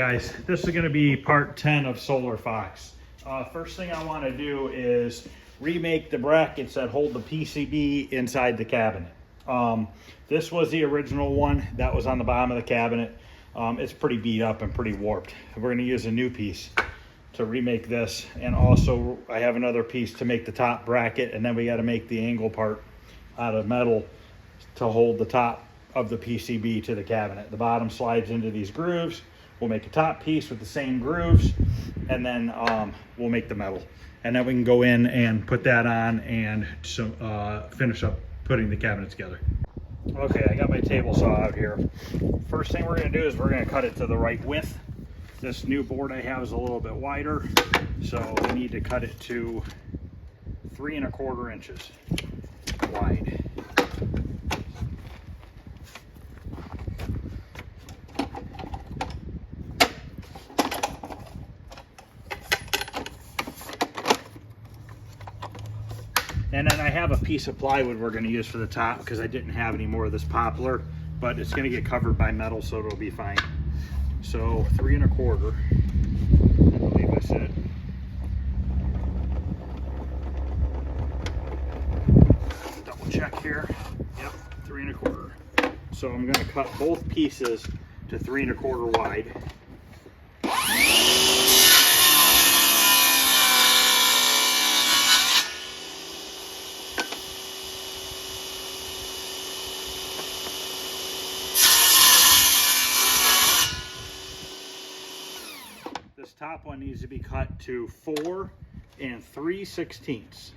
guys, this is going to be part 10 of Solar Fox. First thing I want to do is remake the brackets that hold the PCB inside the cabinet. This was the original one that was on the bottom of the cabinet. It's pretty beat up and pretty warped. We're going to use a new piece to remake this, and also I have another piece to make the top bracket, and then we got to make the angle part out of metal to hold the top of the PCB to the cabinet. The bottom slides into these grooves. We'll make a top piece with the same grooves, and then we'll make the metal, and then we can go in and put that on and finish up putting the cabinet together. Okay, I got my table saw out here. First thing we're going to do is we're going to cut it to the right width. This new board I have is a little bit wider, so we need to cut it to 3 1/4 inches wide. And then I have a piece of plywood we're going to use for the top because I didn't have any more of this poplar, but it's going to get covered by metal, so it'll be fine. So 3 1/4, I believe I said. Double check here. Yep, 3 1/4. So I'm going to cut both pieces to 3 1/4 wide. This top one needs to be cut to 4 3/16.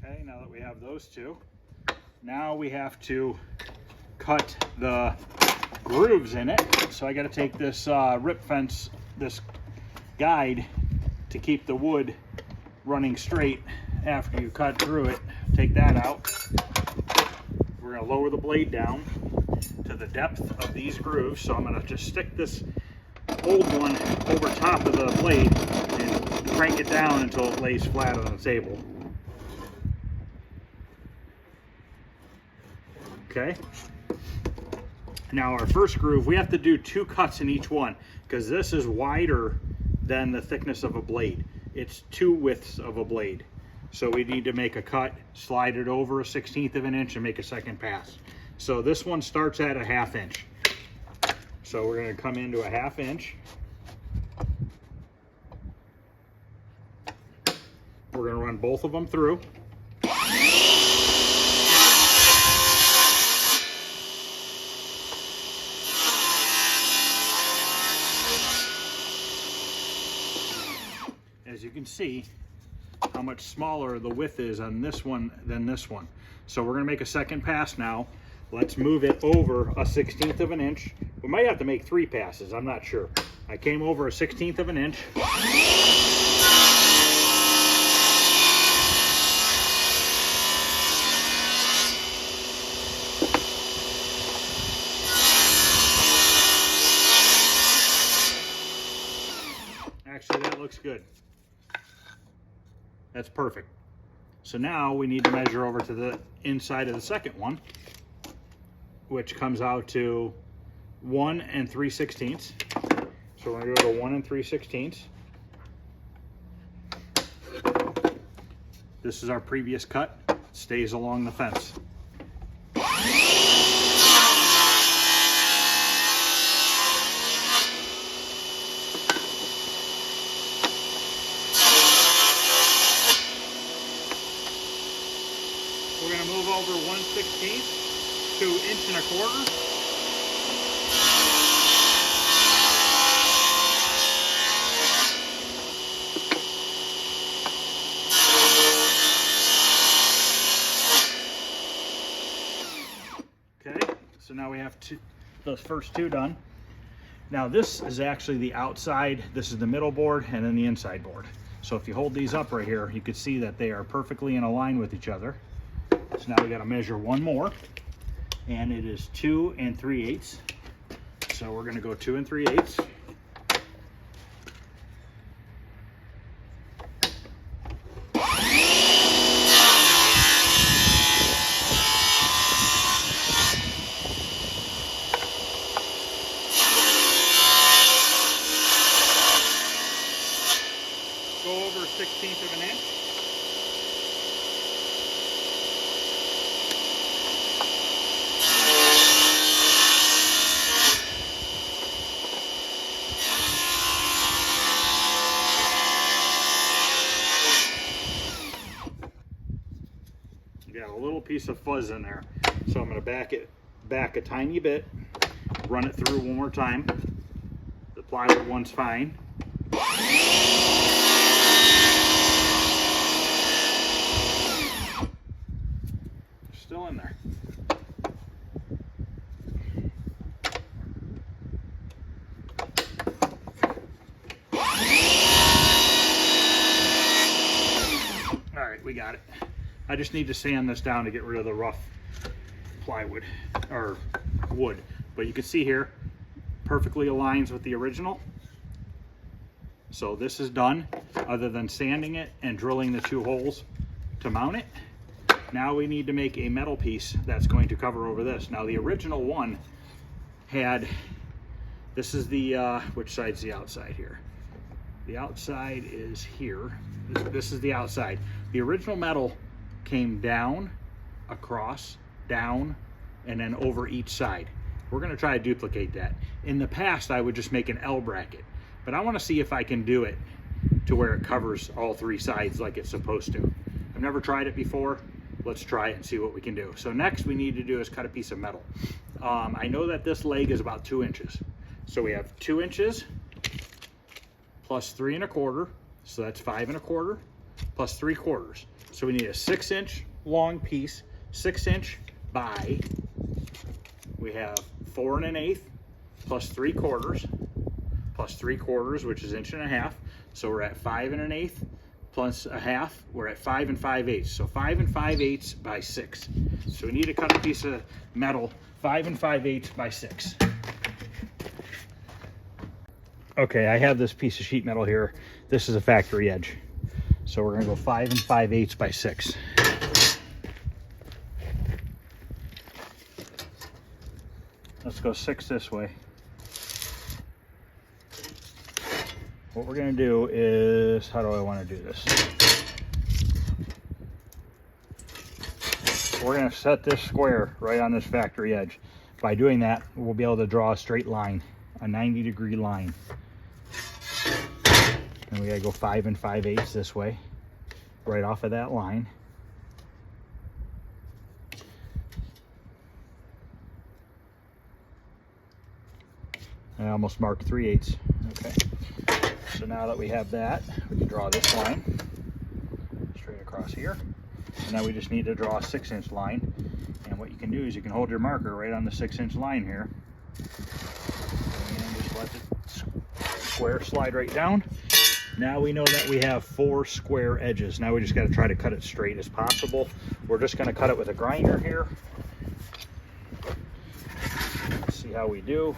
Okay, now that we have those two, now we have to cut the grooves in it. So I got to take this rip fence, this guide, to keep the wood running straight after you cut through it. Take that out. We're going to lower the blade down to the depth of these grooves. So I'm going to just stick this old one over top of the blade and crank it down until it lays flat on the table. Okay. Now our first groove, we have to do 2 cuts in each one because this is wider than the thickness of a blade. It's 2 widths of a blade. So we need to make a cut, slide it over 1/16 of an inch, and make a second pass. So this one starts at 1/2 inch. So we're going to come into 1/2 inch. We're going to run both of them through. As you can see, how much smaller the width is on this one than this one. So we're going to make a second pass now. Let's move it over 1/16 of an inch. We might have to make 3 passes, I'm not sure. I came over 1/16 of an inch. Actually, that looks good. That's perfect. So now we need to measure over to the inside of the second one, which comes out to 1 3/16. So we're going to go to 1 3/16. This is our previous cut. It stays along the fence. We're going to move over 1/16 to 1 1/4 inch. Okay, so now we have those first 2 done. Now this is actually the outside, this is the middle board, and then the inside board. So if you hold these up right here, you can see that they are perfectly in a line with each other. So now we got to measure one more, and it is 2 3/8. So we're going to go 2 3/8. 1/16 of an inch. Got a little piece of fuzz in there, so I'm going to back it back a tiny bit, run it through one more time. The plywood one's fine. Still in there. All right, we got it. I just need to sand this down to get rid of the rough plywood or wood. But you can see here, perfectly aligns with the original. So this is done, other than sanding it and drilling the 2 holes to mount it. Now we need to make a metal piece that's going to cover over this. Now the original one had, this is the, which side's the outside here? The outside is here. This is the outside. The original metal came down, across, down, and then over each side. We're gonna try to duplicate that. In the past, I would just make an L bracket, but I wanna see if I can do it to where it covers all 3 sides like it's supposed to. I've never tried it before. Let's try it and see what we can do. So next we need to do is cut a piece of metal. I know that this leg is about 2 inches. So we have 2 inches plus 3 1/4. So that's 5 1/4 plus 3/4. So we need a 6-inch long piece, 6-inch by, we have 4 1/8 plus 3/4 plus 3/4, which is 1.5 inches. So we're at 5 1/8 plus a half, we're at 5 5/8. So 5 5/8 by 6. So we need to cut a piece of metal 5 5/8 by 6. Okay, I have this piece of sheet metal here. This is a factory edge. So we're gonna go 5 5/8 by 6. Let's go 6 this way. What we're gonna do is, how do I wanna do this? We're gonna set this square right on this factory edge. By doing that, we'll be able to draw a straight line, a 90-degree line. And we gotta go 5 5/8 this way, right off of that line. I almost marked 3/8. Okay. So now that we have that, we can draw this line straight across here. And now we just need to draw a 6-inch line. And what you can do is you can hold your marker right on the 6-inch line here. And just let the square slide right down. Now we know that we have 4 square edges. Now we just got to try to cut it straight as possible. We're just going to cut it with a grinder here. Let's see how we do.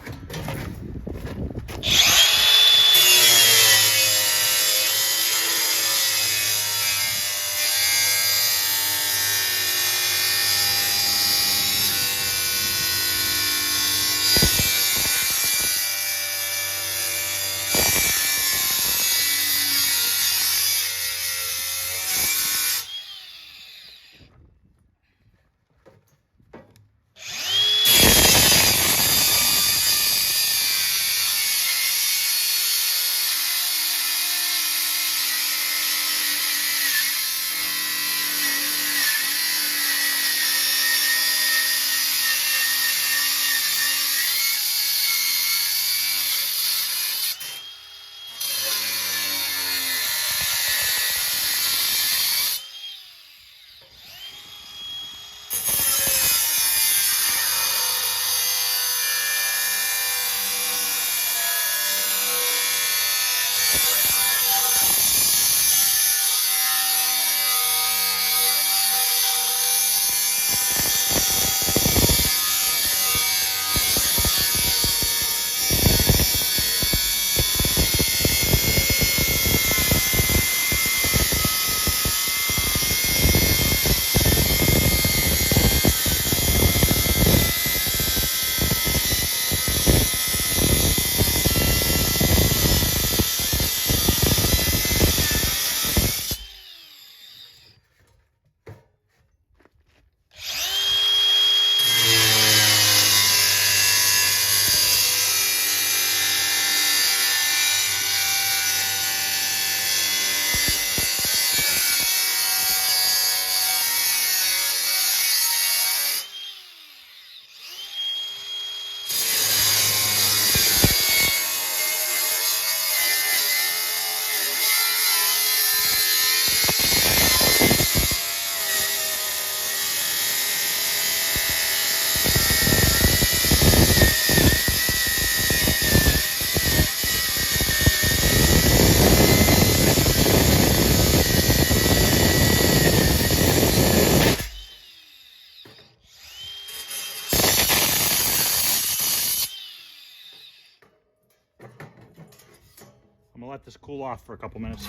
I'm gonna let this cool off for a couple minutes.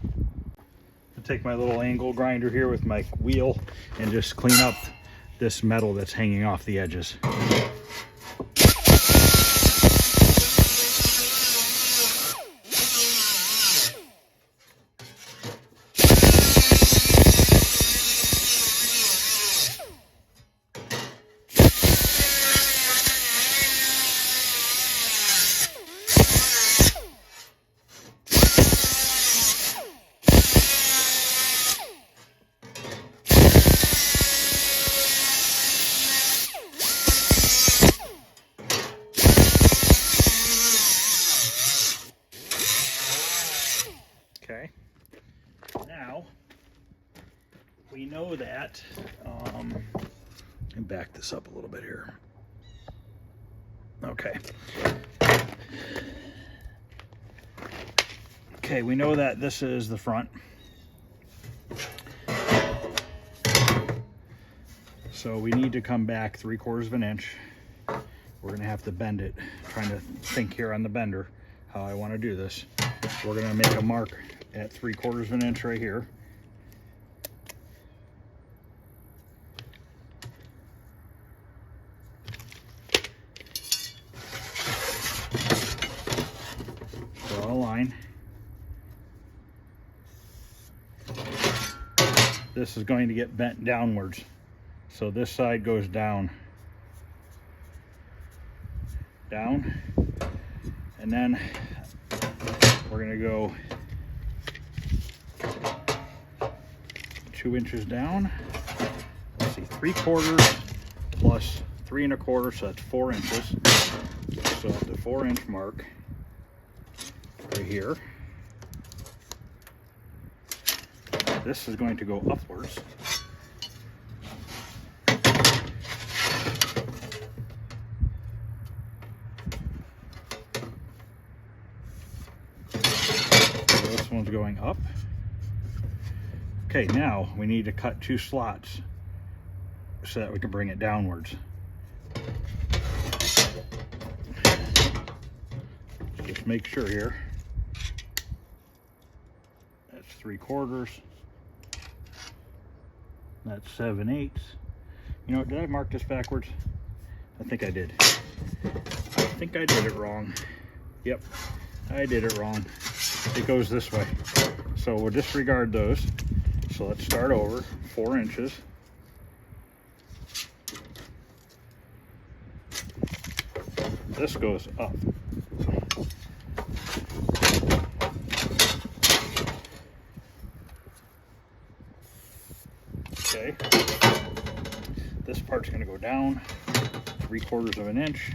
I'll take my little angle grinder here with my wheel and just clean up this metal that's hanging off the edges. Okay, now we know that, and back this up a little bit here. Okay. Okay, we know that this is the front. So we need to come back 3/4 of an inch. We're gonna have to bend it. Trying to think here on the bender how I want to do this. We're gonna make a mark at 3/4 of an inch right here. Draw a line. This is going to get bent downwards. So this side goes down, and then we're gonna go 2 inches down. Let's see, 3/4 plus 3 1/4, so that's 4 inches. So at the 4-inch mark right here, this is going to go upwards. This one's going up. Okay, now we need to cut 2 slots so that we can bring it downwards. Just make sure here. That's 3/4. That's 7/8. You know what, did I mark this backwards? I think I did. I think I did it wrong. Yep, I did it wrong. It goes this way. So we'll disregard those. So let's start over, 4 inches. This goes up. Okay. This part's gonna go down 3/4 of an inch.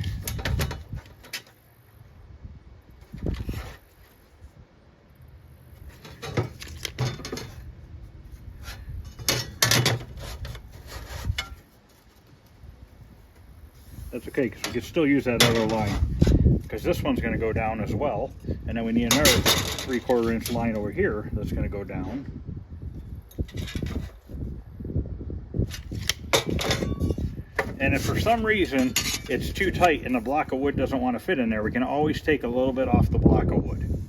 That's okay, because we can still use that other line, because this one's going to go down as well, and then we need another 3/4 inch line over here that's going to go down. And if for some reason it's too tight and the block of wood doesn't want to fit in there, we can always take a little bit off the block of wood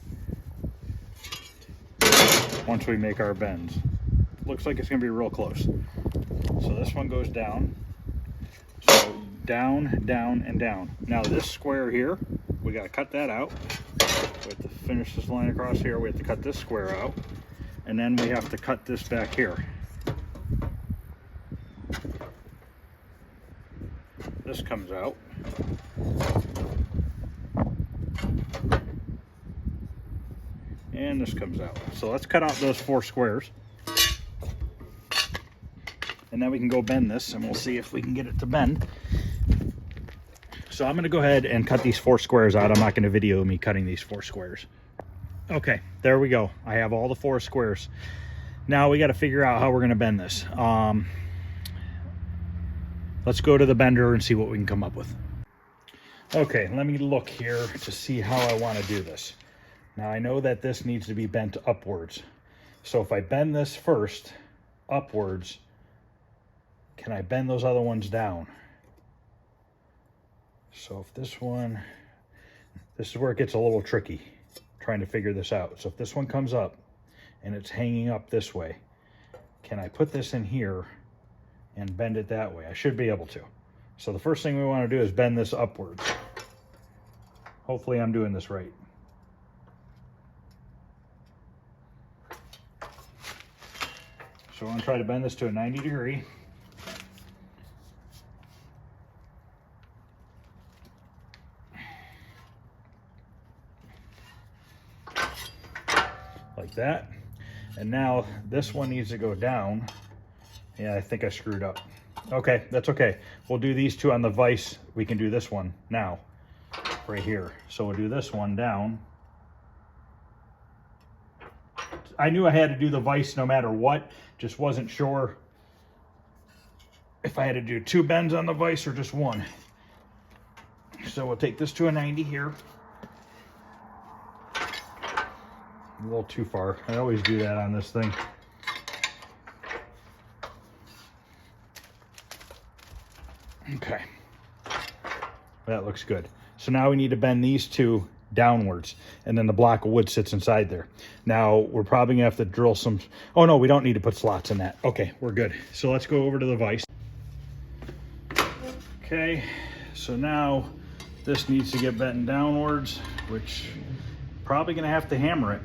once we make our bends. Looks like it's going to be real close. So this one goes down. So down, down, and down. Now this square here, we got to cut that out. We have to finish this line across here. We have to cut this square out. And then we have to cut this back here. This comes out. And this comes out. So let's cut out those 4 squares. And then we can go bend this, and we'll see if we can get it to bend. So I'm going to go ahead and cut these 4 squares out. I'm not going to video me cutting these 4 squares. Okay, there we go. I have all the 4 squares. Now we got to figure out how we're going to bend this. Let's go to the bender and see what we can come up with. Okay, let me look here to see how I want to do this. Now I know that this needs to be bent upwards. So if I bend this first upwards, can I bend those other ones down? So if this one, this is where it gets a little tricky. trying to figure this out. So if this one comes up and it's hanging up this way, can I put this in here and bend it that way? I should be able to. So the first thing we want to do is bend this upwards. Hopefully I'm doing this right. So I'm going to try to bend this to a 90 degree. Like that. And now this one needs to go down. Yeah, I think I screwed up. Okay, that's okay. We'll do these two on the vise. We can do this one now, right here. So we'll do this one down. I knew I had to do the vise no matter what, just wasn't sure if I had to do two bends on the vise or just one. So we'll take this to a 90 here. A little too far. I always do that on this thing. Okay. That looks good. So now we need to bend these two downwards, and then the block of wood sits inside there. Now we're probably gonna have to drill some, oh no, we don't need to put slots in that. Okay, we're good. So let's go over to the vise. Okay, so now this needs to get bent downwards, which probably gonna have to hammer it.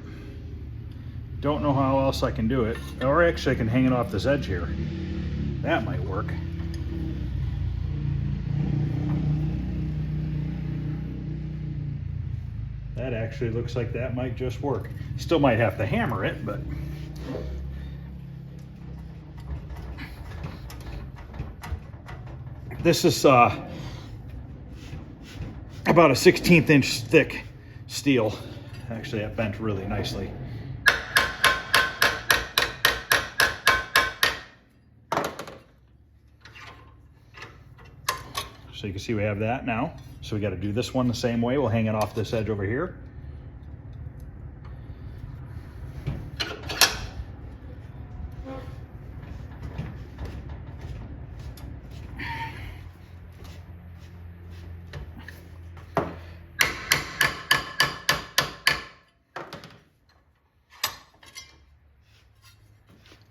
Don't know how else I can do it. Or actually I can hang it off this edge here. That might work. That actually looks like that might just work. Still might have to hammer it, but. This is about a 1/16 inch thick steel. Actually, that bent really nicely. So you can see we have that now. So we got to do this one the same way. We'll hang it off this edge over here.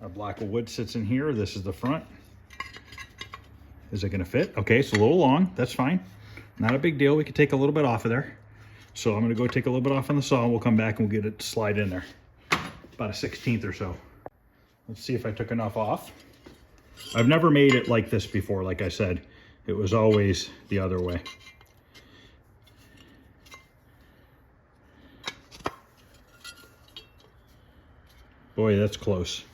Our block of wood sits in here. This is the front. Is it going to fit? Okay, it's a little long. That's fine. Not a big deal. We can take a little bit off of there. So I'm going to go take a little bit off on the saw. We'll come back and we'll get it to slide in there. About a 1/16 or so. Let's see if I took enough off. I've never made it like this before. Like I said, it was always the other way. Boy, that's close.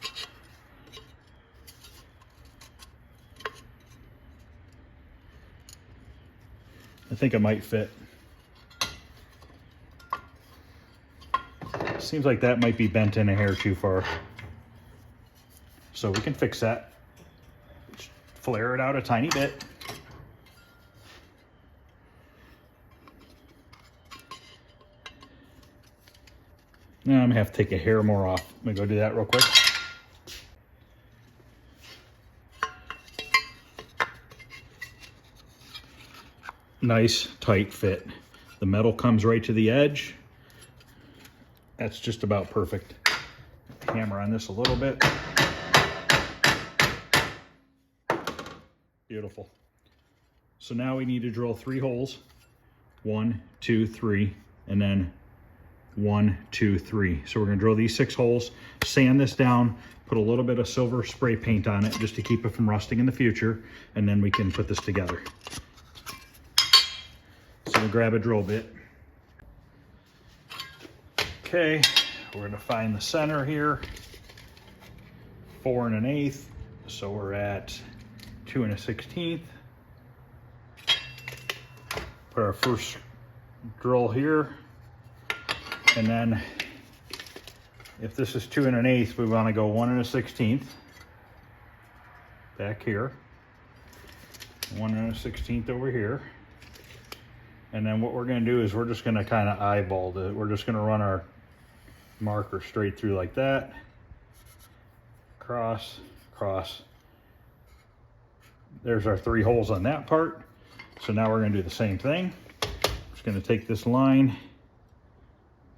I think it might fit. Seems like that might be bent in a hair too far. So we can fix that. Just flare it out a tiny bit. Now I'm gonna have to take a hair more off. Let me go do that real quick. Nice tight fit. The metal comes right to the edge. That's just about perfect. Hammer on this a little bit. Beautiful. So now we need to drill 3 holes. 1, 2, 3, and then 1, 2, 3. So we're gonna drill these 6 holes, sand this down, put a little bit of silver spray paint on it just to keep it from rusting in the future, and then we can put this together. So we'll grab a drill bit. Okay, we're gonna find the center here. 4 1/8. So we're at 2 1/16. Put our first drill here. And then if this is 2 1/8, we want to go 1 1/16 back here. 1 1/16 over here. And then what we're going to do is we're just going to kind of eyeball it. We're just going to run our marker straight through like that. Cross, cross. There's our 3 holes on that part. So now we're going to do the same thing. Just going to take this line,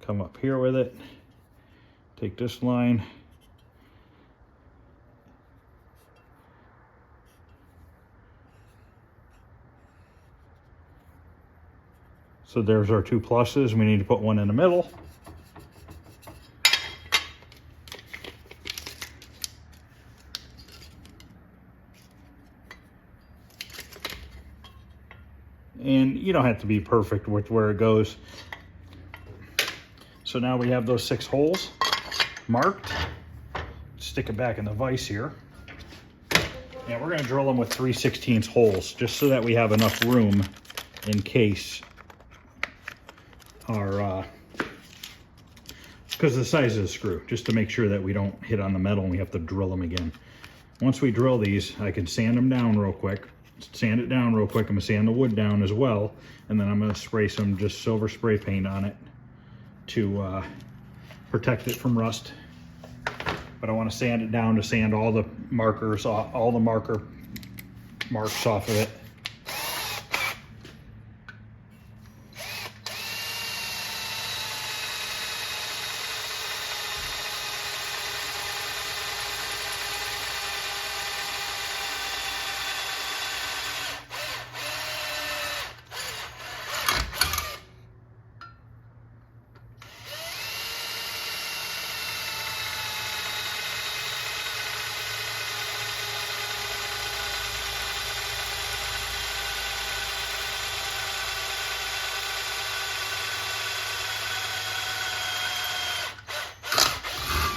Come up here with it. Take this line. So there's our 2 pluses. We need to put one in the middle. And you don't have to be perfect with where it goes. So now we have those 6 holes marked. Stick it back in the vise here. And we're going to drill them with 3/16 holes just so that we have enough room in case our, because of the size of the screw, just to make sure that we don't hit on the metal and we have to drill them again. Once we drill these, I can sand them down real quick. Sand it down real quick. I'm going to sand the wood down as well. And then I'm going to spray some just silver spray paint on it to protect it from rust. But I want to sand it down to sand all the markers off, all the marks off of it.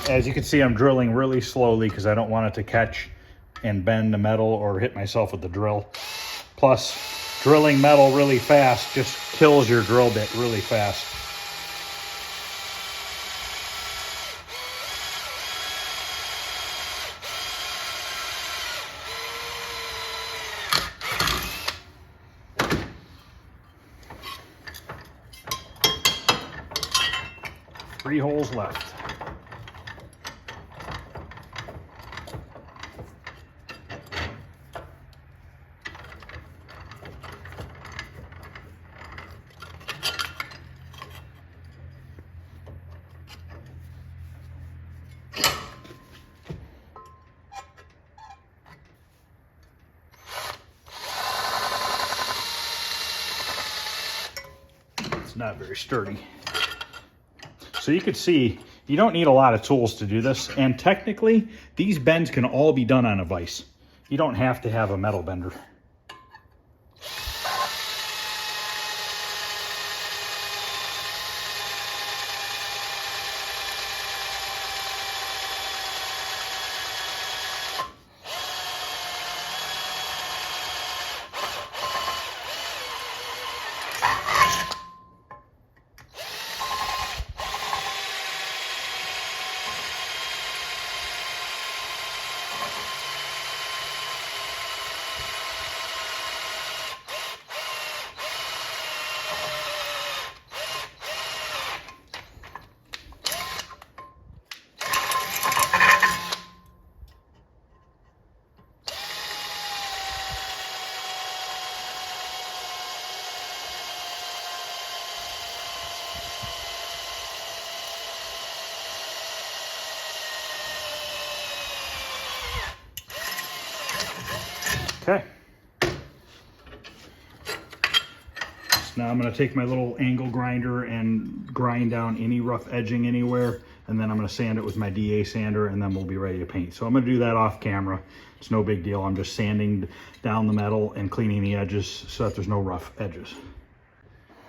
As you can see, I'm drilling really slowly because I don't want it to catch and bend the metal or hit myself with the drill. Plus, drilling metal really fast just kills your drill bit really fast. Three holes left. It's not very sturdy. So you can see, you don't need a lot of tools to do this. And technically, these bends can all be done on a vise. You don't have to have a metal bender. Okay. So now I'm going to take my little angle grinder and grind down any rough edging anywhere, and then I'm going to sand it with my DA sander, and then we'll be ready to paint. So I'm going to do that off camera. It's no big deal. I'm just sanding down the metal and cleaning the edges so that there's no rough edges.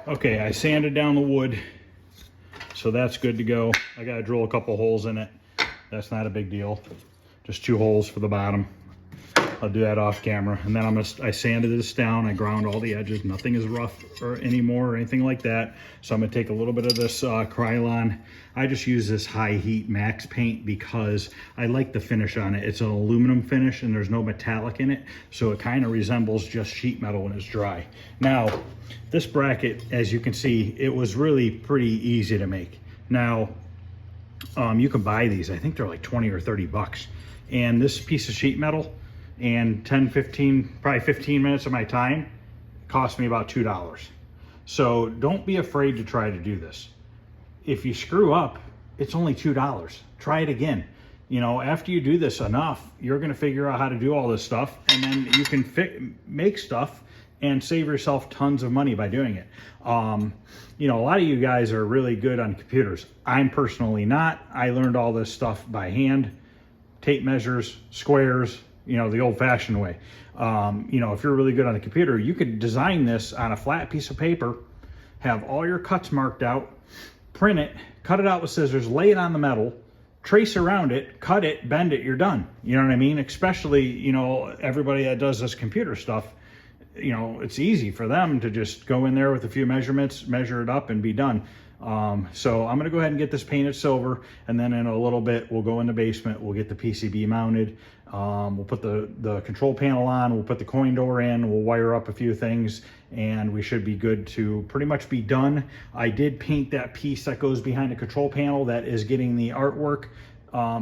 Okay, I sanded down the wood, so that's good to go. I got to drill a couple holes in it. That's not a big deal. Just 2 holes for the bottom. I'll do that off camera. And then I sanded this down. I ground all the edges. Nothing is rough or anymore or anything like that. So I'm gonna take a little bit of this Krylon. I just use this high heat max paint because I like the finish on it. It's an aluminum finish and there's no metallic in it. So it kind of resembles just sheet metal when it's dry. Now, this bracket, as you can see, it was really pretty easy to make. Now, you can buy these. I think they're like 20 or 30 bucks. And this piece of sheet metal, and 10, 15, probably 15 minutes of my time, cost me about $2. So don't be afraid to try to do this. if you screw up, it's only $2. Try it again. You know, after you do this enough, you're going to figure out how to do all this stuff, and then you can make stuff and save yourself tons of money by doing it. You know, a lot of you guys are really good on computers. I'm personally not. I learned all this stuff by hand, tape measures, squares, you know, the old-fashioned way. You know, if you're really good on the computer, you could design this on a flat piece of paper, have all your cuts marked out, print it, cut it out with scissors, lay it on the metal, trace around it, cut it, bend it, you're done. You know what I mean? Especially, you know, everybody that does this computer stuff, you know, it's easy for them to just go in there with a few measurements, measure it up, and be done. So I'm going to go ahead and get this painted silver, and then in a little bit, we'll go in the basement, we'll get the PCB mounted, we'll put the control panel on, we'll put the coin door in, we'll wire up a few things, and we should be good to pretty much be done. I did paint that piece that goes behind the control panel that is getting the artwork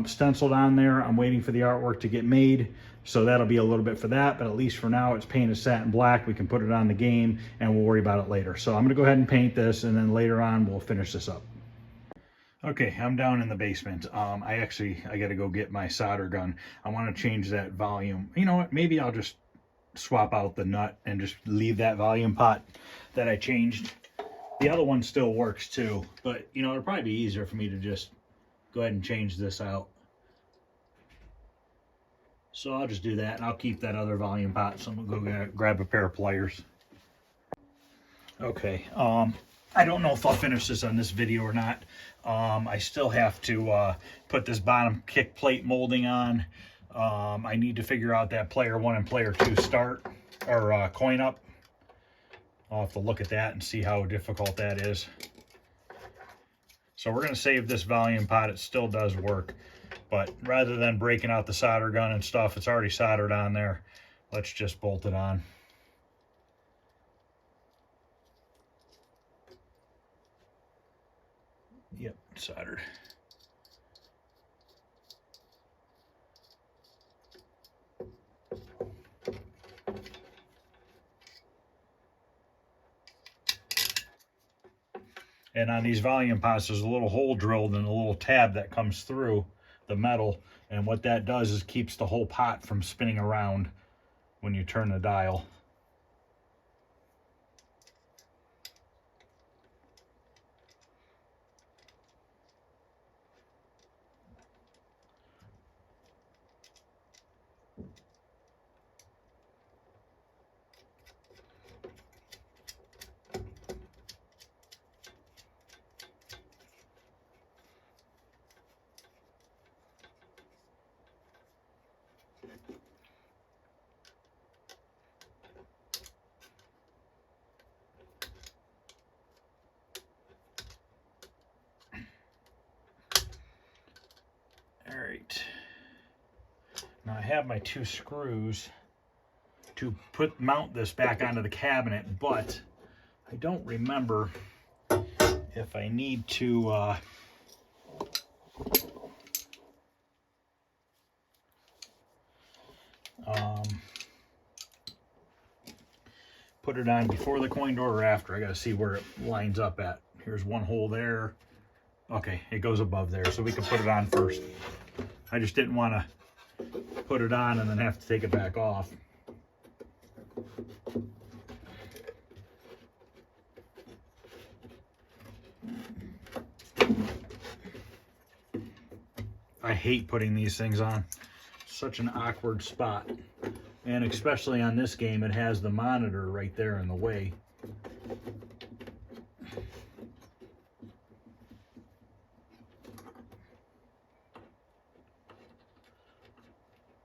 stenciled on there. I'm waiting for the artwork to get made, so that'll be a little bit for that, but at least for now it's painted satin black. We can put it on the game and we'll worry about it later. So I'm gonna go ahead and paint this, and then later on we'll finish this up. Okay, I'm down in the basement. I gotta go get my solder gun. I want to change that volume. You know what, maybe I'll just swap out the nut and just leave that volume pot that I changed. The other one still works too, but you know, it'll probably be easier for me to just go ahead and change this out. So I'll just do that, and I'll keep that other volume pot. So I'm gonna go grab a pair of pliers. Okay, I don't know if I'll finish this on this video or not. I still have to put this bottom kick plate molding on. I need to figure out that player 1 and player 2 start, or coin up. I'll have to look at that and see how difficult that is. So we're going to save this volume pot. It still does work, but rather than breaking out the solder gun and stuff, it's already soldered on there. Let's just bolt it on. Yep, soldered. And on these volume pots, there's a little hole drilled and a little tab that comes through the metal. And what that does is keeps the whole pot from spinning around when you turn the dial. All right, now I have my 2 screws to mount this back onto the cabinet, but I don't remember if I need to put it on before the coin door or after. I got to see where it lines up at. Here's one hole there. Okay, it goes above there, so we can put it on first. I just didn't want to put it on and then have to take it back off. I hate putting these things on. Such an awkward spot. And especially on this game, it has the monitor right there in the way.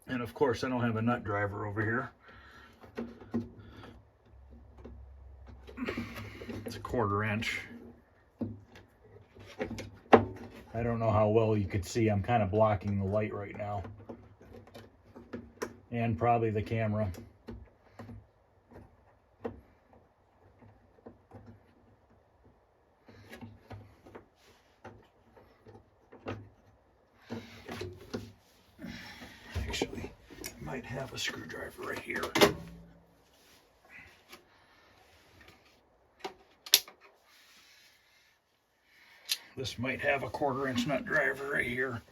And of course, I don't have a nut driver over here. It's a 1/4 inch. I don't know how well you could see. I'm kind of blocking the light right now. And probably the camera. Actually, I might have a screwdriver right here. This might have a 1/4 inch nut driver right here.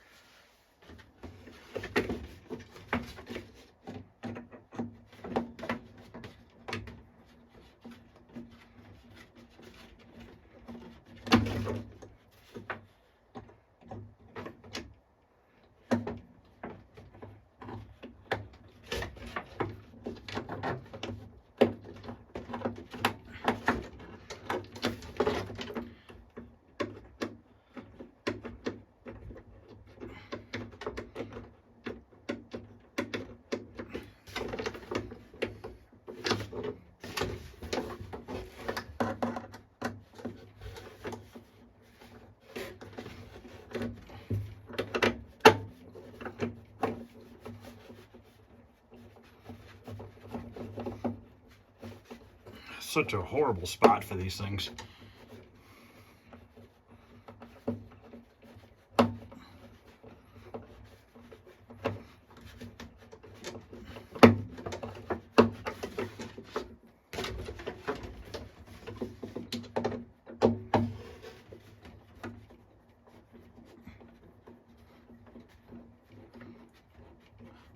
Such a horrible spot for these things.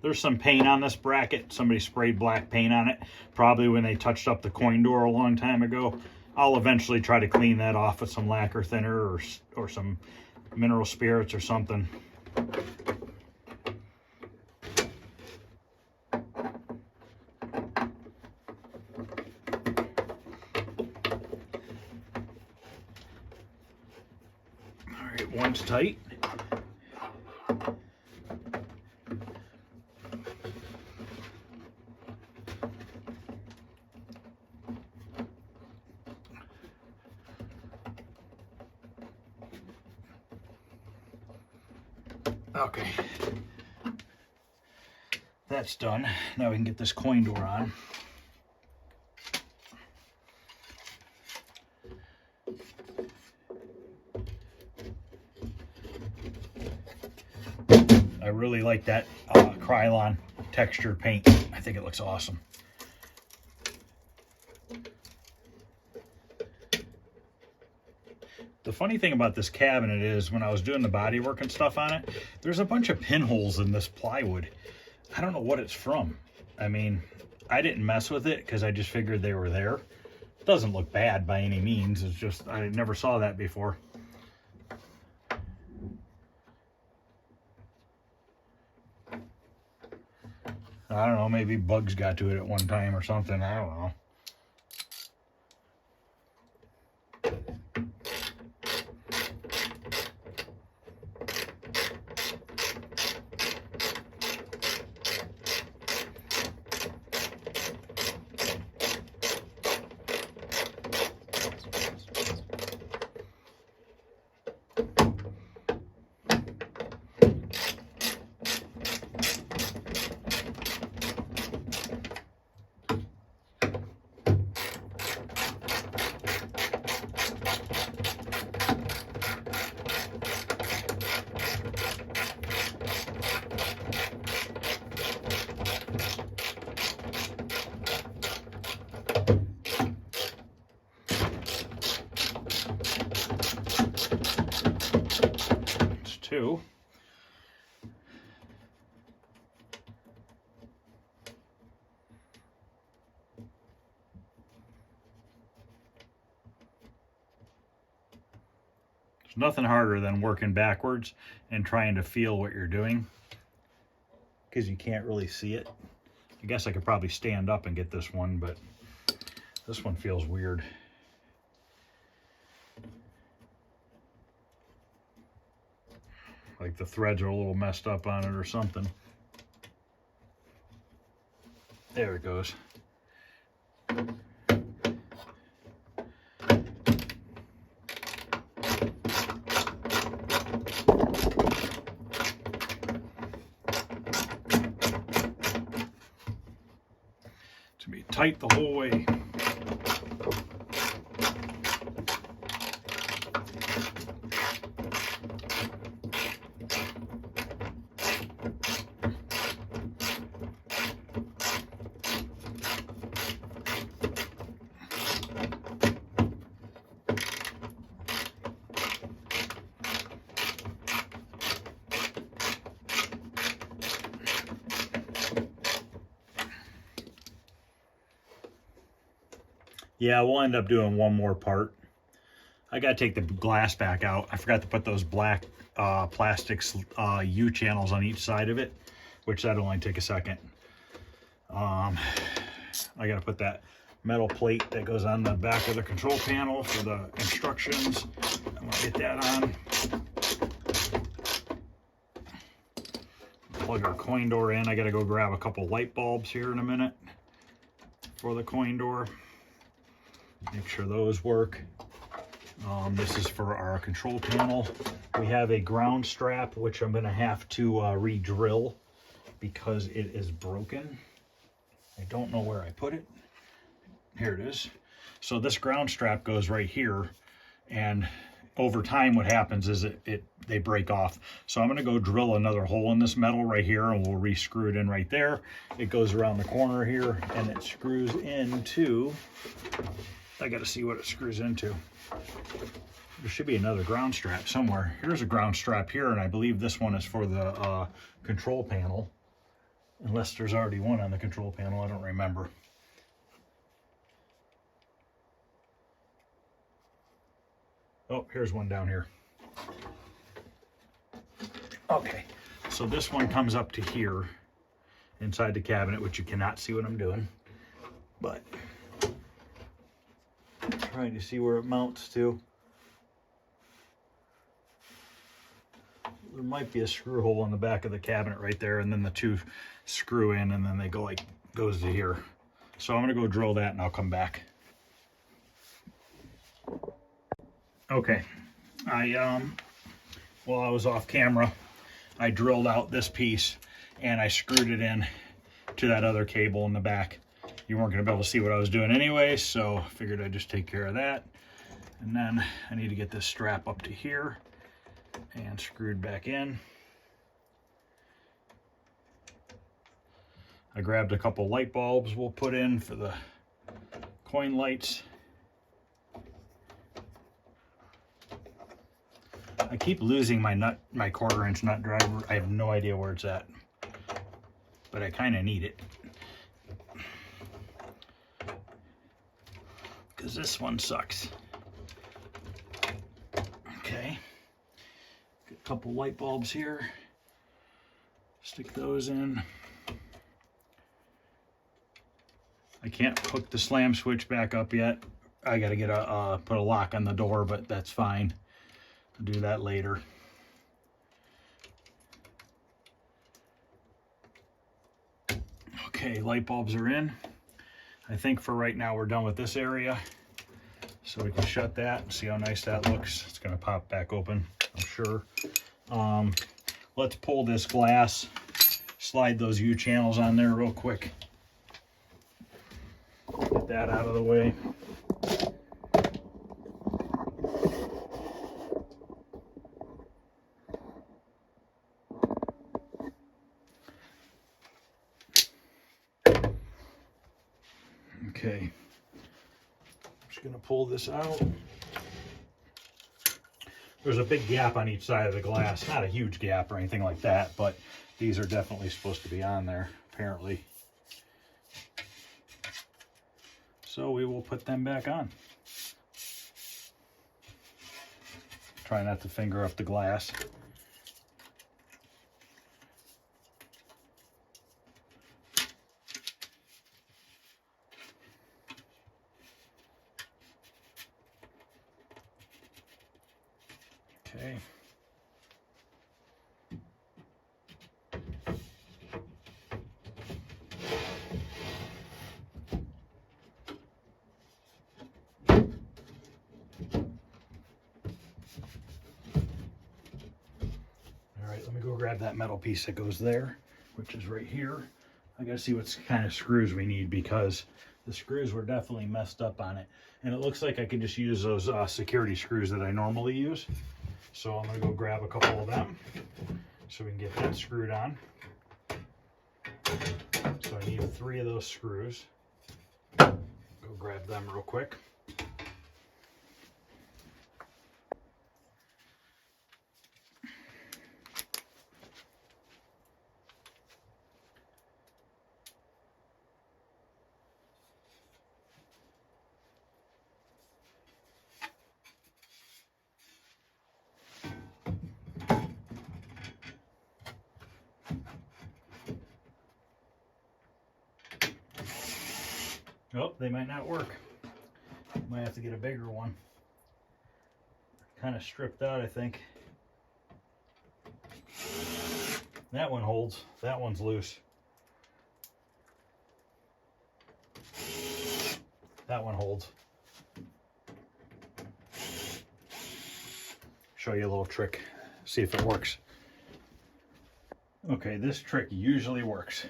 There's some paint on this bracket. Somebody sprayed black paint on it, probably when they touched up the coin door a long time ago. I'll eventually try to clean that off with some lacquer thinner or some mineral spirits or something. All right, one's tight. Okay, that's done. Now we can get this coin door on. I really like that Krylon textured paint. I think it looks awesome. The funny thing about this cabinet is when I was doing the body work and stuff on it, there's a bunch of pinholes in this plywood. I don't know what it's from. I mean, I didn't mess with it because I just figured they were there. It doesn't look bad by any means. It's just, I never saw that before. I don't know, maybe bugs got to it at one time or something. I don't know. Two. There's nothing harder than working backwards and trying to feel what you're doing because you can't really see it. I guess I could probably stand up and get this one, but this one feels weird. Like the threads are a little messed up on it or something. There it goes. To be tight the whole way. Yeah, we'll end up doing one more part. I gotta take the glass back out. I forgot to put those black plastics U channels on each side of it, which that'll only take a second. I gotta put that metal plate that goes on the back of the control panel for the instructions. I'm gonna get that on. Plug our coin door in. I gotta go grab a couple light bulbs here in a minute for the coin door. Make sure those work. This is for our control panel. We have a ground strap, which I'm gonna have to re-drill because it is broken. I don't know where I put it. Here it is. So this ground strap goes right here, and over time what happens is they break off. So I'm going to go drill another hole in this metal right here, and we'll re-screw it in right there. It goes around the corner here, and it screws into, I got to see what it screws into. There should be another ground strap somewhere. Here's a ground strap here, and I believe this one is for the control panel. Unless there's already one on the control panel, I don't remember. Oh, here's one down here. Okay, so this one comes up to here inside the cabinet, which you cannot see what I'm doing, but I'm trying to see where it mounts to. There might be a screw hole in the back of the cabinet right there, and then the two screw in, and then they go like goes to here. So I'm gonna go drill that, and I'll come back. Okay, while I was off camera, I drilled out this piece and I screwed it in to that other cable in the back. You weren't going to be able to see what I was doing anyway, so I figured I'd just take care of that. And then I need to get this strap up to here and screwed back in. I grabbed a couple light bulbs we'll put in for the coin lights. I keep losing my 1/4-inch nut driver. I have no idea where it's at, but I kind of need it because this one sucks. Okay, get a couple light bulbs here. Stick those in. I can't hook the slam switch back up yet. I got to get put a lock on the door, but that's fine. I'll do that later. Okay, light bulbs are in. I think for right now we're done with this area. So we can shut that and see how nice that looks. It's gonna pop back open, I'm sure. Let's pull this glass, slide those U channels on there real quick. Get that out of the way. Okay, I'm just gonna pull this out. There's a big gap on each side of the glass. Not a huge gap or anything like that, but these are definitely supposed to be on there, apparently. So we will put them back on. Try not to finger up the glass. Okay. All right, let me go grab that metal piece that goes there, which is right here. I gotta see what kind of screws we need because the screws were definitely messed up on it. And it looks like I can just use those security screws that I normally use. So I'm gonna go grab a couple of them so we can get that screwed on. So I need 3 of those screws. Go grab them real quick. Oh, they might not work. Might have to get a bigger one. Kind of stripped out, I think. That one holds. That one's loose. That one holds. Show you a little trick. See if it works. Okay, this trick usually works.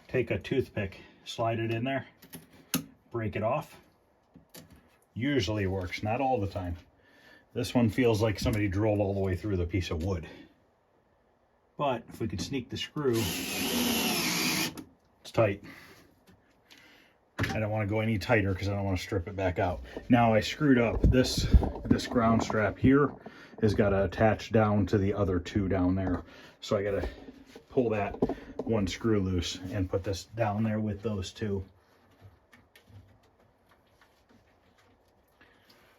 Take a toothpick, slide it in there, break it off. Usually works, not all the time. This one feels like somebody drilled all the way through the piece of wood. But if we could sneak the screw, it's tight. I don't want to go any tighter because I don't want to strip it back out. Now I screwed up this ground strap here has got to attach down to the other two down there. So I got to pull that one screw loose and put this down there with those two.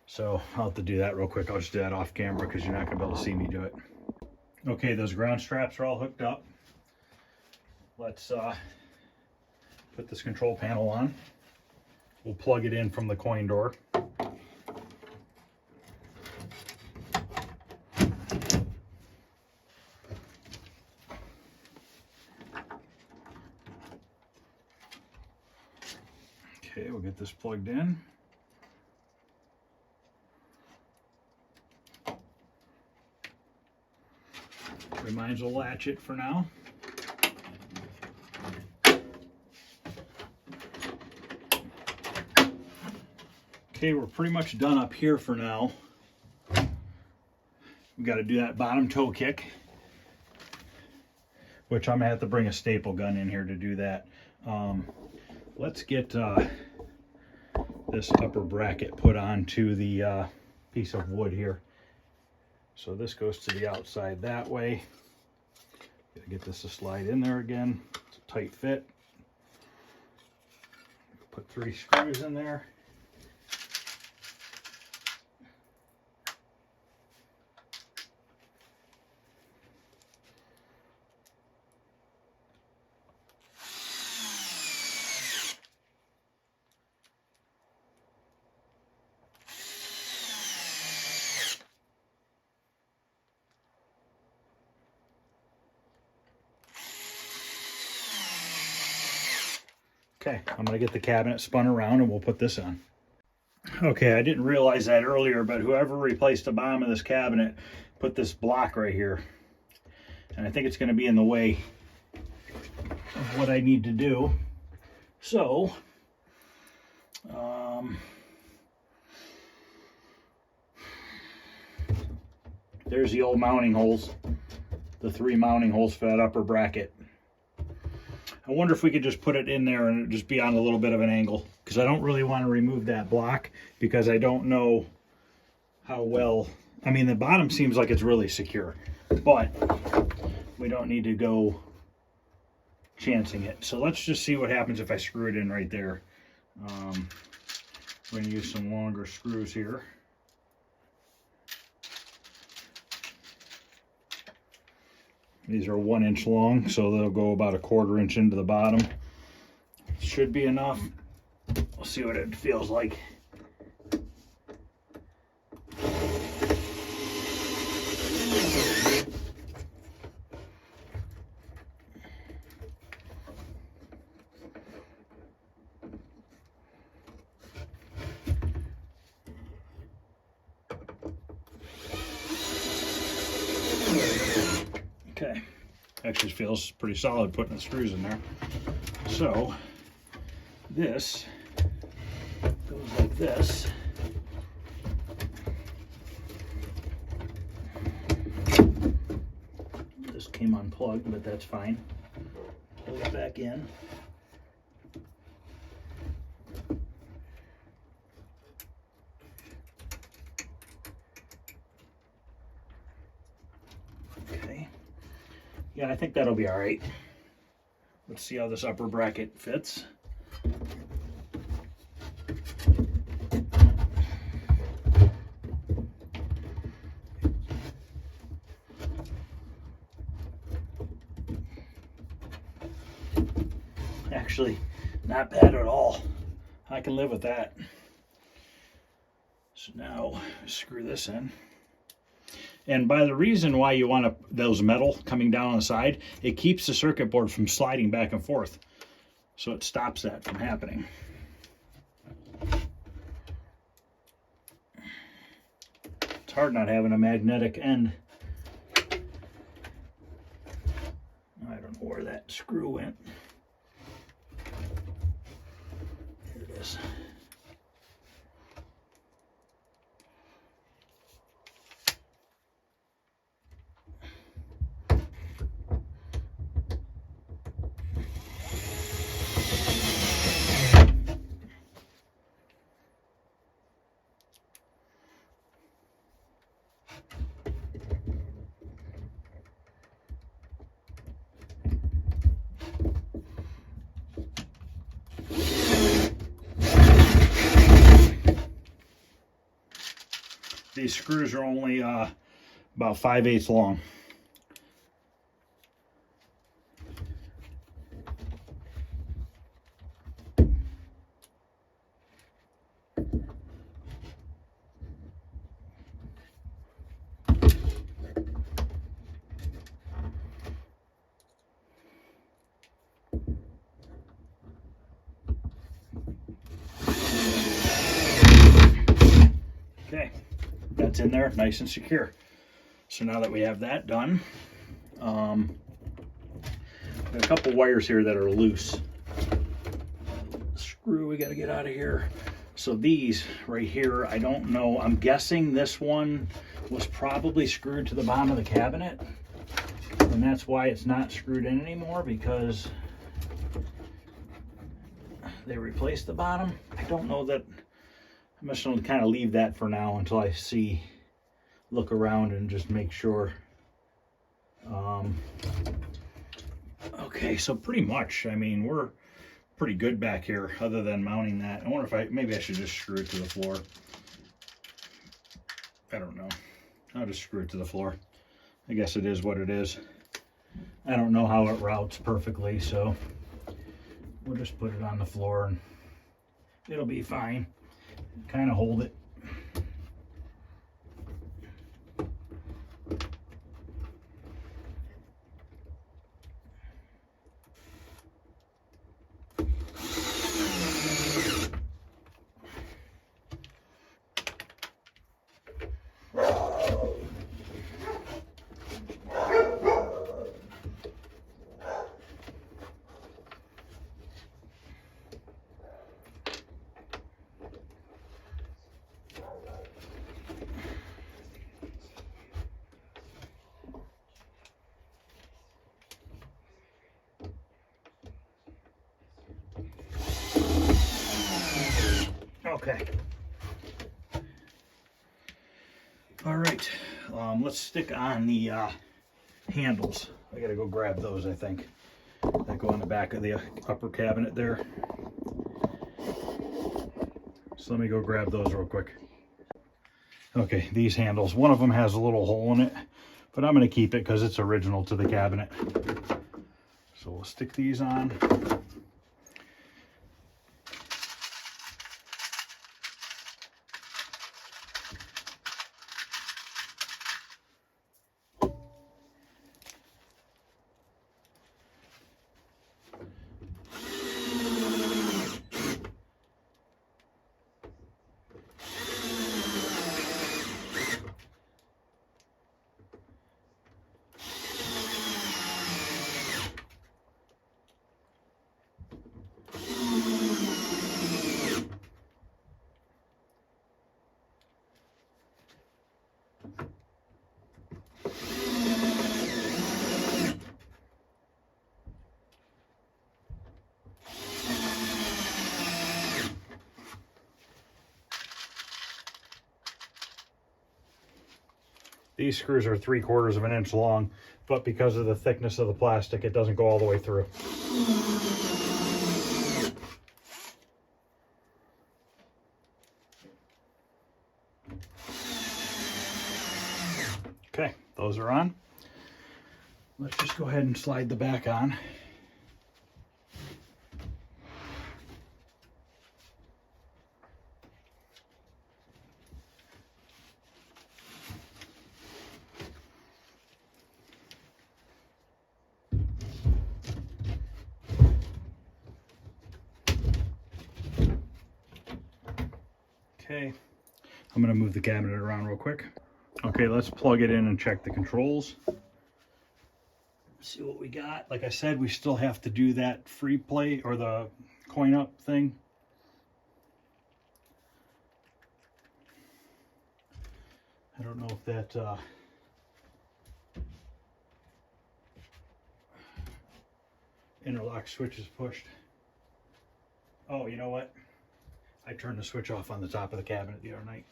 So I'll have to do that real quick. I'll just do that off camera because you're not going to be able to see me do it. Okay, those ground straps are all hooked up. Let's put this control panel on. We'll plug it in from the coin door. Okay, we'll get this plugged in. We might as well latch it for now. Okay, we're pretty much done up here for now. We got to do that bottom toe kick, which I'm gonna have to bring a staple gun in here to do that. Let's get this upper bracket put onto the piece of wood here. So this goes to the outside that way. Gotta get this to slide in there again. It's a tight fit. Put 3 screws in there. Okay, I'm gonna get the cabinet spun around and we'll put this on. Okay, I didn't realize that earlier, but whoever replaced the bottom of this cabinet put this block right here. And I think it's gonna be in the way of what I need to do. So, there's the old mounting holes, the 3 mounting holes for that upper bracket. I wonder if we could just put it in there and just be on a little bit of an angle, because I don't really want to remove that block because I don't know how well. I mean, the bottom seems like it's really secure, but we don't need to go chancing it. So let's just see what happens if I screw it in right there. We're going to use some longer screws here. These are 1 inch long, so they'll go about a 1/4 inch into the bottom. Should be enough. We'll see what it feels like. Okay, actually feels pretty solid putting the screws in there. So this goes like this. This came unplugged, but that's fine. Plug it back in. Okay. Yeah, I think that'll be all right. Let's see how this upper bracket fits. Actually, Not bad at all. I can live with that. So now screw this in. And by the reason why you want those metal coming down on the side, it keeps the circuit board from sliding back and forth. So it stops that from happening. It's hard not having a magnetic end. I don't know where that screw went. Here it is. These screws are only about 5/8 long. Okay, that's in there, nice and secure. So now that we have that done, got a couple wires here that are loose. Screw we got to get out of here. So these right here, I don't know. I'm guessing this one was probably screwed to the bottom of the cabinet, and that's why it's not screwed in anymore, because they replaced the bottom. I don't know that. I'm just going to kind of leave that for now until I look around and just make sure. Okay, so pretty much, I mean, we're pretty good back here other than mounting that. I wonder if maybe I should just screw it to the floor. I don't know. I'll just screw it to the floor. I guess it is what it is. I don't know how it routes perfectly, so we'll just put it on the floor and it'll be fine. Kind of hold it. Okay. All right. Let's stick on the handles. I gotta go grab those, I think. That go on the back of the upper cabinet there. So let me go grab those real quick. Okay, these handles. One of them has a little hole in it, but I'm gonna keep it because it's original to the cabinet. So we'll stick these on. These screws are 3/4 of an inch long, but because of the thickness of the plastic, it doesn't go all the way through. Okay, those are on. Let's just go ahead and slide the back on. Okay, I'm gonna move the cabinet around real quick. Okay, let's plug it in and check the controls. See what we got. Like I said, we still have to do that free play or the coin up thing. I don't know if that interlock switch is pushed. Oh, you know what? I turned the switch off on the top of the cabinet the other night.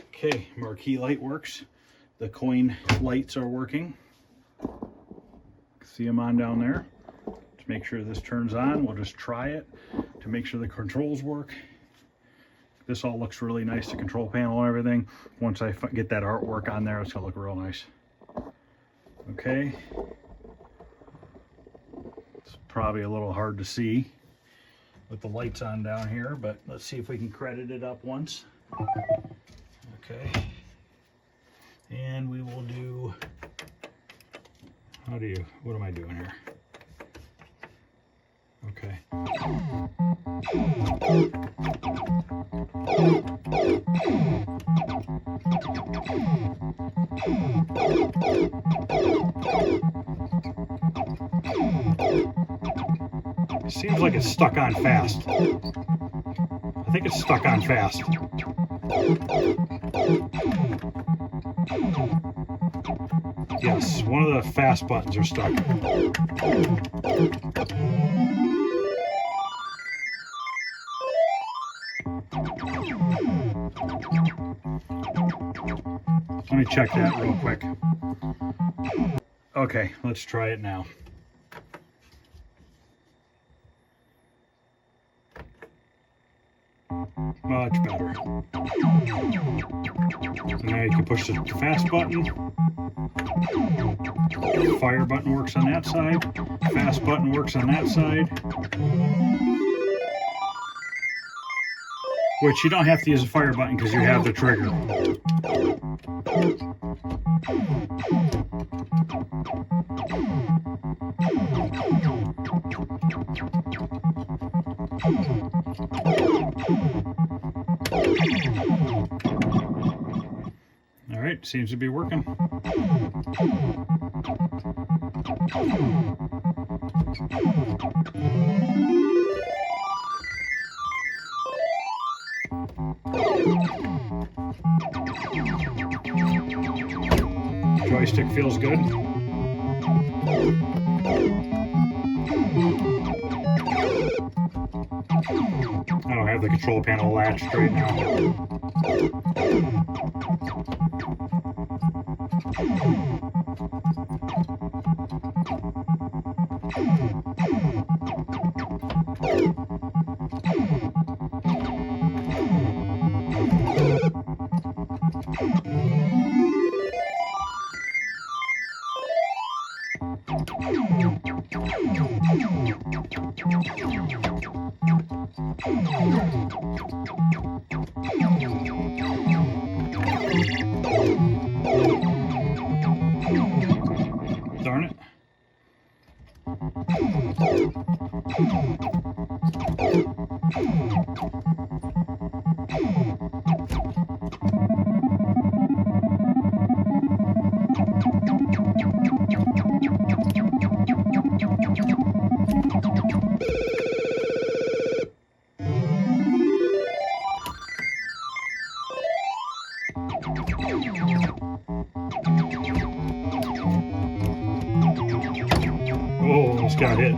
Okay, marquee light works. The coin lights are working. See them on down there. To make sure this turns on, we'll just try it to make sure the controls work. This all looks really nice, the control panel and everything. Once I get that artwork on there, it's gonna look real nice. Okay. It's probably a little hard to see with the lights on down here, but let's see if we can credit it up once. Okay. And we will do, what am I doing here? Okay. It seems like it's stuck on fast. I think it's stuck on fast. Yes, one of the fast buttons are stuck. Let me check that real quick. Okay, let's try it now. Much better. Now you can push the fast button. Fire button works on that side. Fast button works on that side. Which you don't have to use a fire button because you have the trigger. All right, seems to be working. Joystick feels good. I don't have the control panel latched right now. Darn it. Oh, almost got hit.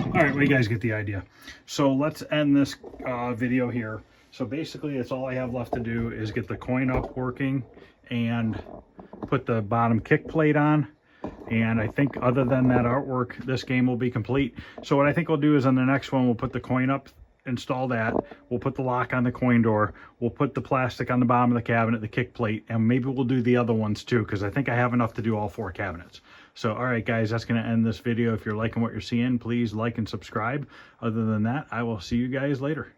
All right, well, you guys get the idea. So let's end this video here. So basically, it's all I have left to do is get the coin up working and put the bottom kick plate on. And I think other than that artwork, this game will be complete. So what I think we'll do is on the next one, we'll put the coin up install that. We'll put the lock on the coin door. We'll put the plastic on the bottom of the cabinet, the kick plate, and maybe we'll do the other ones too, because I think I have enough to do all 4 cabinets. So, all right, guys, that's going to end this video. If you're liking what you're seeing, please like and subscribe. Other than that, I will see you guys later.